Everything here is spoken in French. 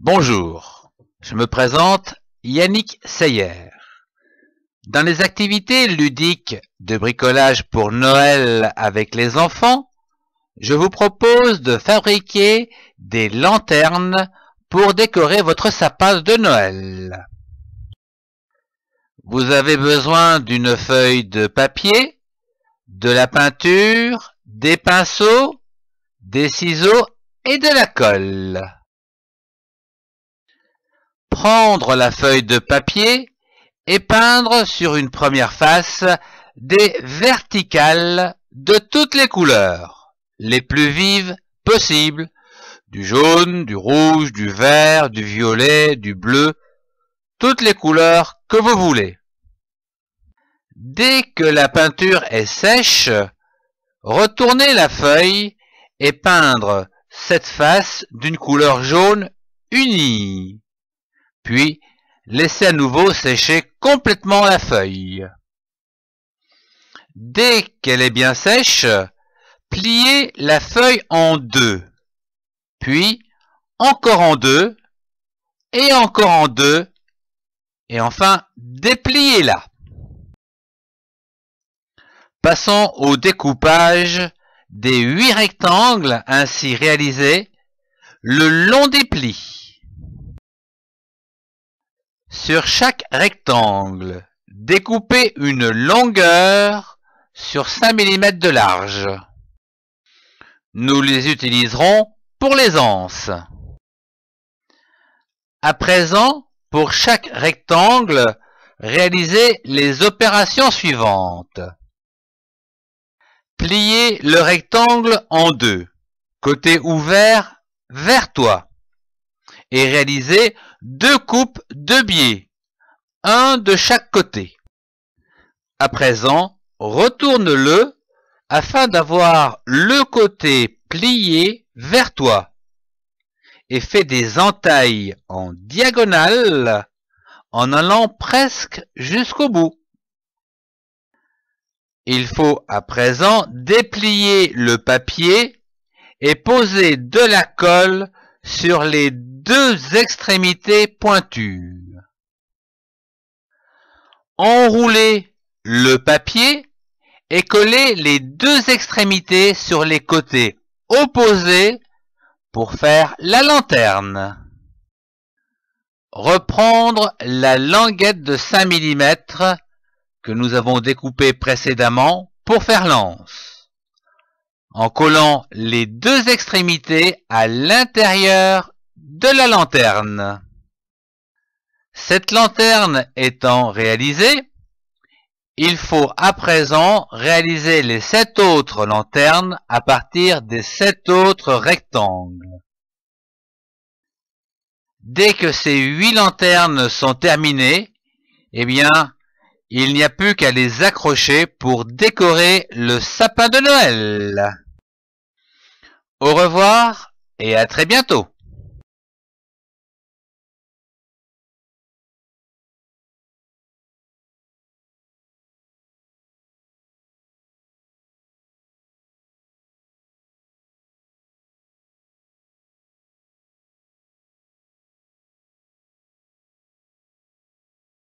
Bonjour, je me présente Yannick Seyer. Dans les activités ludiques de bricolage pour Noël avec les enfants, je vous propose de fabriquer des lanternes pour décorer votre sapin de Noël. Vous avez besoin d'une feuille de papier, de la peinture, des pinceaux, des ciseaux et de la colle. Prendre la feuille de papier et peindre sur une première face des verticales de toutes les couleurs, les plus vives possibles, du jaune, du rouge, du vert, du violet, du bleu, toutes les couleurs que vous voulez. Dès que la peinture est sèche, retournez la feuille et peindre cette face d'une couleur jaune unie. Puis, laissez à nouveau sécher complètement la feuille. Dès qu'elle est bien sèche, pliez la feuille en deux, puis encore en deux, et encore en deux, et enfin dépliez-la. Passons au découpage des 8 rectangles ainsi réalisés le long des plis. Sur chaque rectangle, découpez une longueur sur 5 mm de large. Nous les utiliserons pour les anses. À présent, pour chaque rectangle, réalisez les opérations suivantes. Pliez le rectangle en deux, côté ouvert vers toi, et réalisez 2 coupes de biais, un de chaque côté. À présent, retourne-le afin d'avoir le côté plié vers toi et fais des entailles en diagonale en allant presque jusqu'au bout. Il faut à présent déplier le papier et poser de la colle sur les 2 extrémités pointues. Enroulez le papier et collez les 2 extrémités sur les côtés opposés pour faire la lanterne. Reprendre la languette de 5 mm que nous avons découpée précédemment pour faire l'anse, en collant les 2 extrémités à l'intérieur de la lanterne. Cette lanterne étant réalisée, il faut à présent réaliser les 7 autres lanternes à partir des 7 autres rectangles. Dès que ces 8 lanternes sont terminées, eh bien, il n'y a plus qu'à les accrocher pour décorer le sapin de Noël. Au revoir et à très bientôt.